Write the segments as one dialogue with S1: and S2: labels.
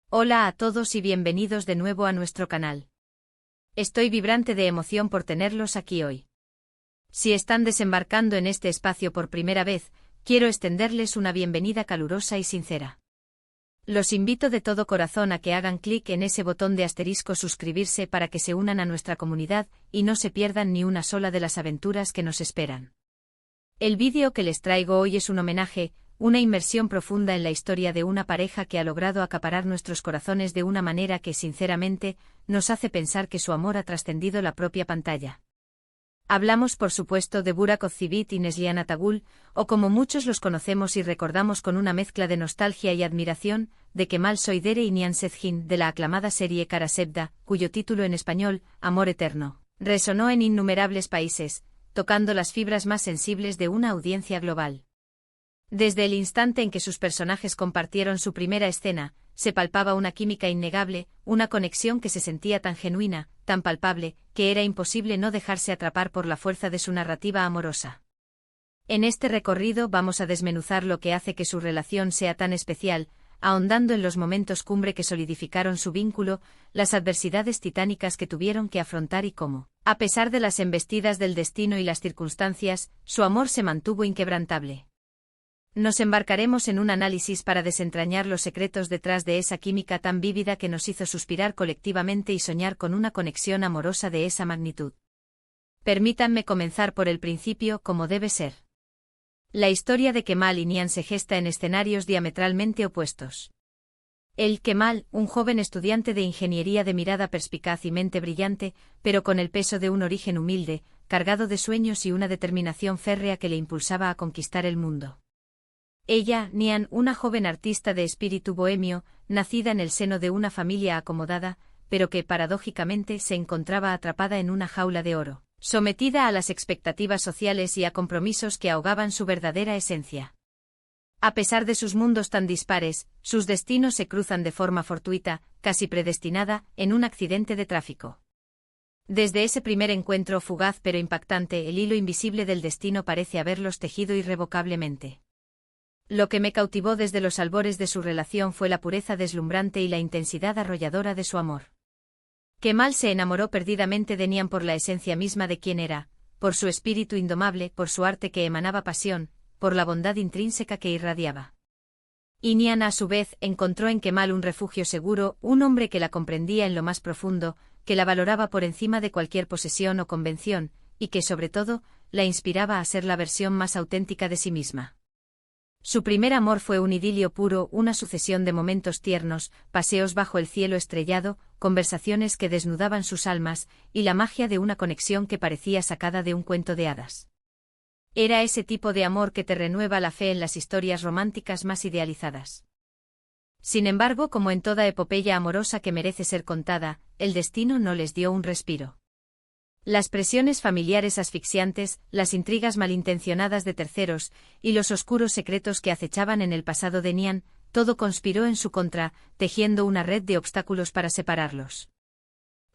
S1: Hola a todos y bienvenidos de nuevo a nuestro canal. Estoy vibrante de emoción por tenerlos aquí hoy. Si están desembarcando en este espacio por primera vez, quiero extenderles una bienvenida calurosa y sincera. Los invito de todo corazón a que hagan clic en ese botón de asterisco suscribirse para que se unan a nuestra comunidad y no se pierdan ni una sola de las aventuras que nos esperan. El vídeo que les traigo hoy es un homenaje, una inmersión profunda en la historia de una pareja que ha logrado acaparar nuestros corazones de una manera que, sinceramente, nos hace pensar que su amor ha trascendido la propia pantalla. Hablamos, por supuesto, de Burak Özçivit y Neslihan Atagül, o como muchos los conocemos y recordamos con una mezcla de nostalgia y admiración, de Kemal Soydere y Nihan Sezgin, de la aclamada serie Kara Sevda, cuyo título en español, Amor Eterno, resonó en innumerables países, tocando las fibras más sensibles de una audiencia global. Desde el instante en que sus personajes compartieron su primera escena, se palpaba una química innegable, una conexión que se sentía tan genuina, tan palpable, que era imposible no dejarse atrapar por la fuerza de su narrativa amorosa. En este recorrido vamos a desmenuzar lo que hace que su relación sea tan especial, ahondando en los momentos cumbre que solidificaron su vínculo, las adversidades titánicas que tuvieron que afrontar y cómo, a pesar de las embestidas del destino y las circunstancias, su amor se mantuvo inquebrantable. Nos embarcaremos en un análisis para desentrañar los secretos detrás de esa química tan vívida que nos hizo suspirar colectivamente y soñar con una conexión amorosa de esa magnitud. Permítanme comenzar por el principio, como debe ser. La historia de Kemal y Nihan se gesta en escenarios diametralmente opuestos. Kemal, un joven estudiante de ingeniería de mirada perspicaz y mente brillante, pero con el peso de un origen humilde, cargado de sueños y una determinación férrea que le impulsaba a conquistar el mundo. Ella, Nihan, una joven artista de espíritu bohemio, nacida en el seno de una familia acomodada, pero que paradójicamente se encontraba atrapada en una jaula de oro, sometida a las expectativas sociales y a compromisos que ahogaban su verdadera esencia. A pesar de sus mundos tan dispares, sus destinos se cruzan de forma fortuita, casi predestinada, en un accidente de tráfico. Desde ese primer encuentro fugaz pero impactante, el hilo invisible del destino parece haberlos tejido irrevocablemente. Lo que me cautivó desde los albores de su relación fue la pureza deslumbrante y la intensidad arrolladora de su amor. Kemal se enamoró perdidamente de Nihan por la esencia misma de quien era, por su espíritu indomable, por su arte que emanaba pasión, por la bondad intrínseca que irradiaba. Y Nihan, a su vez, encontró en Kemal un refugio seguro, un hombre que la comprendía en lo más profundo, que la valoraba por encima de cualquier posesión o convención, y que, sobre todo, la inspiraba a ser la versión más auténtica de sí misma. Su primer amor fue un idilio puro, una sucesión de momentos tiernos, paseos bajo el cielo estrellado, conversaciones que desnudaban sus almas, y la magia de una conexión que parecía sacada de un cuento de hadas. Era ese tipo de amor que te renueva la fe en las historias románticas más idealizadas. Sin embargo, como en toda epopeya amorosa que merece ser contada, el destino no les dio un respiro. Las presiones familiares asfixiantes, las intrigas malintencionadas de terceros, y los oscuros secretos que acechaban en el pasado de Nihan, todo conspiró en su contra, tejiendo una red de obstáculos para separarlos.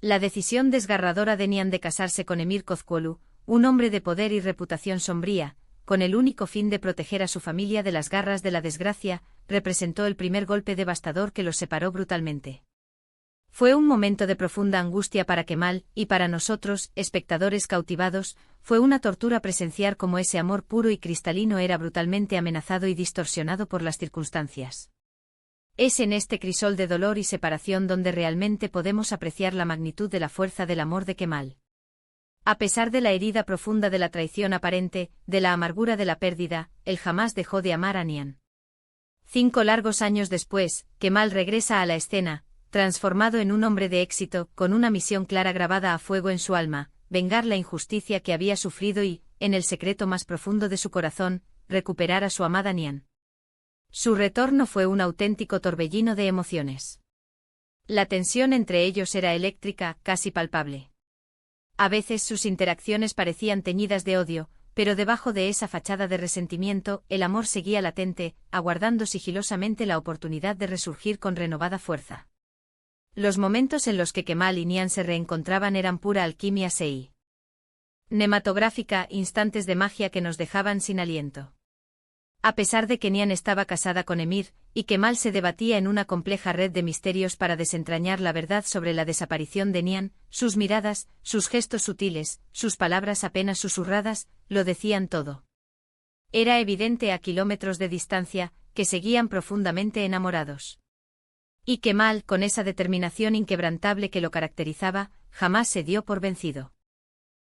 S1: La decisión desgarradora de Nihan de casarse con Emir Kozcuoğlu, un hombre de poder y reputación sombría, con el único fin de proteger a su familia de las garras de la desgracia, representó el primer golpe devastador que los separó brutalmente. Fue un momento de profunda angustia para Kemal, y para nosotros, espectadores cautivados, fue una tortura presenciar cómo ese amor puro y cristalino era brutalmente amenazado y distorsionado por las circunstancias. Es en este crisol de dolor y separación donde realmente podemos apreciar la magnitud de la fuerza del amor de Kemal. A pesar de la herida profunda de la traición aparente, de la amargura de la pérdida, él jamás dejó de amar a Nihan. 5 largos años después, Kemal regresa a la escena, transformado en un hombre de éxito, con una misión clara grabada a fuego en su alma, vengar la injusticia que había sufrido y, en el secreto más profundo de su corazón, recuperar a su amada Nihan. Su retorno fue un auténtico torbellino de emociones. La tensión entre ellos era eléctrica, casi palpable. A veces sus interacciones parecían teñidas de odio, pero debajo de esa fachada de resentimiento, el amor seguía latente, aguardando sigilosamente la oportunidad de resurgir con renovada fuerza. Los momentos en los que Kemal y Nihan se reencontraban eran pura alquimia cinematográfica, instantes de magia que nos dejaban sin aliento. A pesar de que Nian estaba casada con Emir, y Kemal se debatía en una compleja red de misterios para desentrañar la verdad sobre la desaparición de Nian, sus miradas, sus gestos sutiles, sus palabras apenas susurradas, lo decían todo. Era evidente a kilómetros de distancia, que seguían profundamente enamorados. Y Kemal, con esa determinación inquebrantable que lo caracterizaba, jamás se dio por vencido.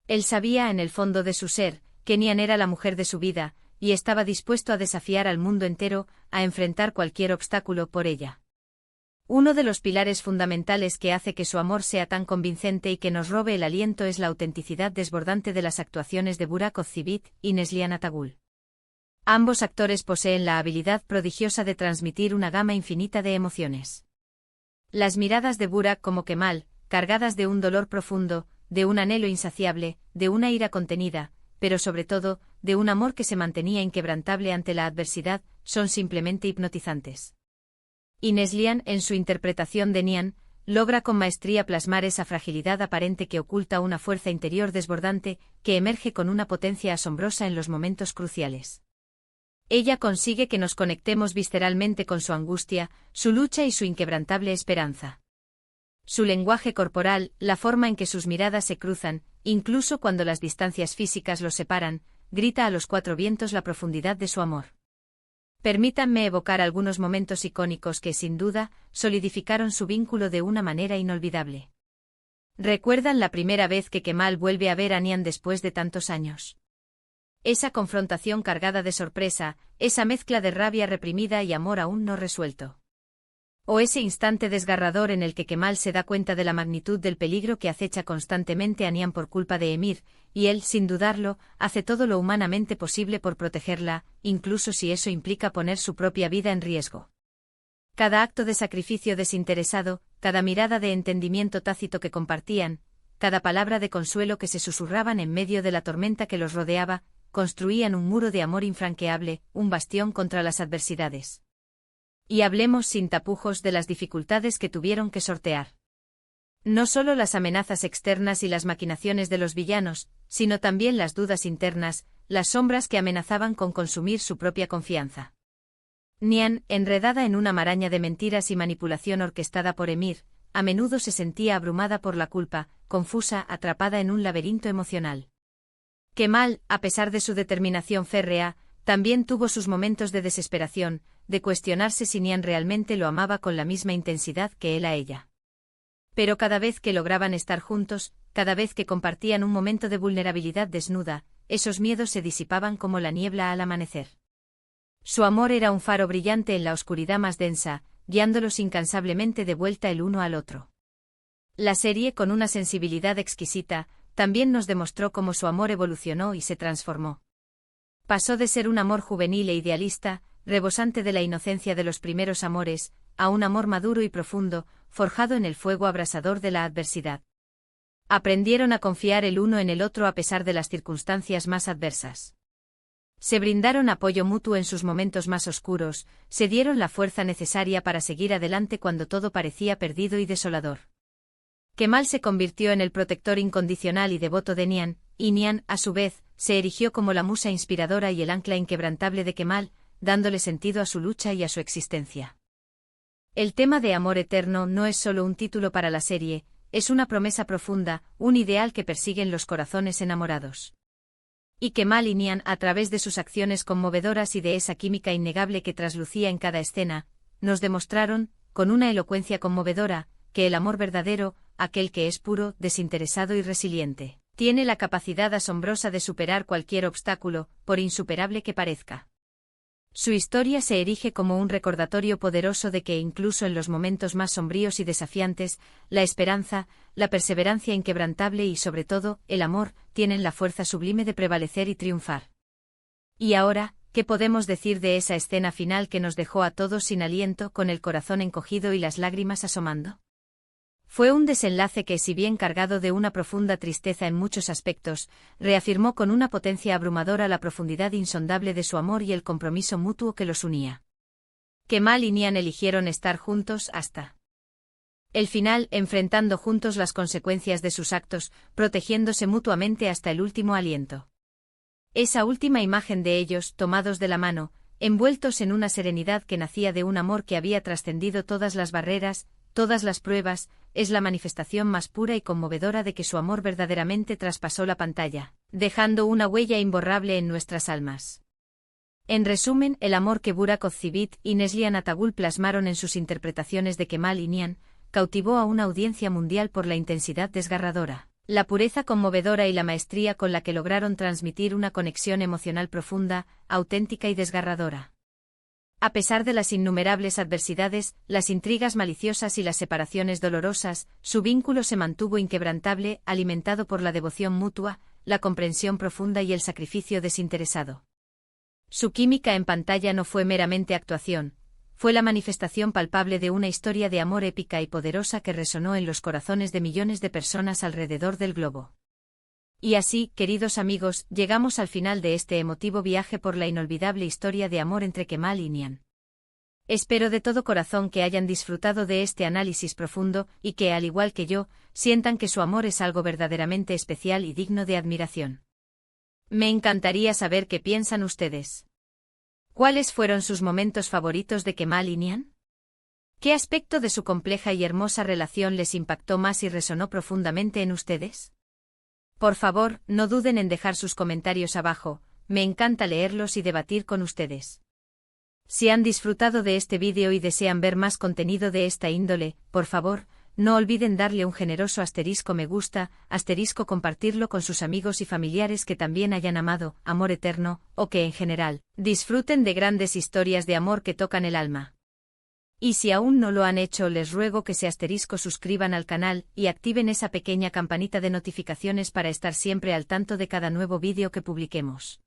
S1: Él sabía en el fondo de su ser, que Nian era la mujer de su vida, y estaba dispuesto a desafiar al mundo entero, a enfrentar cualquier obstáculo por ella. Uno de los pilares fundamentales que hace que su amor sea tan convincente y que nos robe el aliento es la autenticidad desbordante de las actuaciones de Burak Ozcivit y Neslihan Atagul. Ambos actores poseen la habilidad prodigiosa de transmitir una gama infinita de emociones. Las miradas de Burak como Kemal, cargadas de un dolor profundo, de un anhelo insaciable, de una ira contenida, pero sobre todo, de un amor que se mantenía inquebrantable ante la adversidad, son simplemente hipnotizantes. Y Neslihan, en su interpretación de Nian, logra con maestría plasmar esa fragilidad aparente que oculta una fuerza interior desbordante, que emerge con una potencia asombrosa en los momentos cruciales. Ella consigue que nos conectemos visceralmente con su angustia, su lucha y su inquebrantable esperanza. Su lenguaje corporal, la forma en que sus miradas se cruzan, incluso cuando las distancias físicas los separan, grita a los cuatro vientos la profundidad de su amor. Permítanme evocar algunos momentos icónicos que, sin duda, solidificaron su vínculo de una manera inolvidable. ¿Recuerdan la primera vez que Kemal vuelve a ver a Nian después de tantos años? Esa confrontación cargada de sorpresa, esa mezcla de rabia reprimida y amor aún no resuelto. O ese instante desgarrador en el que Kemal se da cuenta de la magnitud del peligro que acecha constantemente a Nian por culpa de Emir, y él, sin dudarlo, hace todo lo humanamente posible por protegerla, incluso si eso implica poner su propia vida en riesgo. Cada acto de sacrificio desinteresado, cada mirada de entendimiento tácito que compartían, cada palabra de consuelo que se susurraban en medio de la tormenta que los rodeaba, construían un muro de amor infranqueable, un bastión contra las adversidades. Y hablemos sin tapujos de las dificultades que tuvieron que sortear. No solo las amenazas externas y las maquinaciones de los villanos, sino también las dudas internas, las sombras que amenazaban con consumir su propia confianza. Nian, enredada en una maraña de mentiras y manipulación orquestada por Emir, a menudo se sentía abrumada por la culpa, confusa, atrapada en un laberinto emocional. Kemal, a pesar de su determinación férrea, también tuvo sus momentos de desesperación, de cuestionarse si Nian realmente lo amaba con la misma intensidad que él a ella. Pero cada vez que lograban estar juntos, cada vez que compartían un momento de vulnerabilidad desnuda, esos miedos se disipaban como la niebla al amanecer. Su amor era un faro brillante en la oscuridad más densa, guiándolos incansablemente de vuelta el uno al otro. La serie, con una sensibilidad exquisita, también nos demostró cómo su amor evolucionó y se transformó. Pasó de ser un amor juvenil e idealista, rebosante de la inocencia de los primeros amores, a un amor maduro y profundo, forjado en el fuego abrasador de la adversidad. Aprendieron a confiar el uno en el otro a pesar de las circunstancias más adversas. Se brindaron apoyo mutuo en sus momentos más oscuros, se dieron la fuerza necesaria para seguir adelante cuando todo parecía perdido y desolador. Kemal se convirtió en el protector incondicional y devoto de Nian, y Nian, a su vez, se erigió como la musa inspiradora y el ancla inquebrantable de Kemal, dándole sentido a su lucha y a su existencia. El tema de amor eterno no es solo un título para la serie, es una promesa profunda, un ideal que persiguen los corazones enamorados. Y Kemal y Nian, a través de sus acciones conmovedoras y de esa química innegable que traslucía en cada escena, nos demostraron, con una elocuencia conmovedora, que el amor verdadero, aquel que es puro, desinteresado y resiliente, tiene la capacidad asombrosa de superar cualquier obstáculo, por insuperable que parezca. Su historia se erige como un recordatorio poderoso de que incluso en los momentos más sombríos y desafiantes, la esperanza, la perseverancia inquebrantable y sobre todo, el amor, tienen la fuerza sublime de prevalecer y triunfar. Y ahora, ¿qué podemos decir de esa escena final que nos dejó a todos sin aliento, con el corazón encogido y las lágrimas asomando? Fue un desenlace que, si bien cargado de una profunda tristeza en muchos aspectos, reafirmó con una potencia abrumadora la profundidad insondable de su amor y el compromiso mutuo que los unía. Kemal y Nian eligieron estar juntos hasta el final, enfrentando juntos las consecuencias de sus actos, protegiéndose mutuamente hasta el último aliento. Esa última imagen de ellos, tomados de la mano, envueltos en una serenidad que nacía de un amor que había trascendido todas las barreras, todas las pruebas, es la manifestación más pura y conmovedora de que su amor verdaderamente traspasó la pantalla, dejando una huella imborrable en nuestras almas. En resumen, el amor que Burak Ozçivit y Neslihan Atagul plasmaron en sus interpretaciones de Kemal Inian, cautivó a una audiencia mundial por la intensidad desgarradora, la pureza conmovedora y la maestría con la que lograron transmitir una conexión emocional profunda, auténtica y desgarradora. A pesar de las innumerables adversidades, las intrigas maliciosas y las separaciones dolorosas, su vínculo se mantuvo inquebrantable, alimentado por la devoción mutua, la comprensión profunda y el sacrificio desinteresado. Su química en pantalla no fue meramente actuación, fue la manifestación palpable de una historia de amor épica y poderosa que resonó en los corazones de millones de personas alrededor del globo. Y así, queridos amigos, llegamos al final de este emotivo viaje por la inolvidable historia de amor entre Kemal y Nihan. Espero de todo corazón que hayan disfrutado de este análisis profundo y que, al igual que yo, sientan que su amor es algo verdaderamente especial y digno de admiración. Me encantaría saber qué piensan ustedes. ¿Cuáles fueron sus momentos favoritos de Kemal y Nihan? ¿Qué aspecto de su compleja y hermosa relación les impactó más y resonó profundamente en ustedes? Por favor, no duden en dejar sus comentarios abajo, me encanta leerlos y debatir con ustedes. Si han disfrutado de este vídeo y desean ver más contenido de esta índole, por favor, no olviden darle un generoso asterisco me gusta, asterisco compartirlo con sus amigos y familiares que también hayan amado, amor eterno, o que en general, disfruten de grandes historias de amor que tocan el alma. Y si aún no lo han hecho, les ruego que se asterisco suscriban al canal y activen esa pequeña campanita de notificaciones para estar siempre al tanto de cada nuevo vídeo que publiquemos.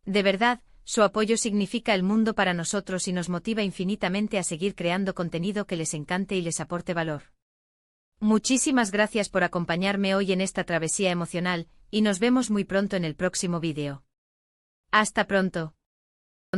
S1: De verdad, su apoyo significa el mundo para nosotros y nos motiva infinitamente a seguir creando contenido que les encante y les aporte valor. Muchísimas gracias por acompañarme hoy en esta travesía emocional, y nos vemos muy pronto en el próximo vídeo. Hasta pronto.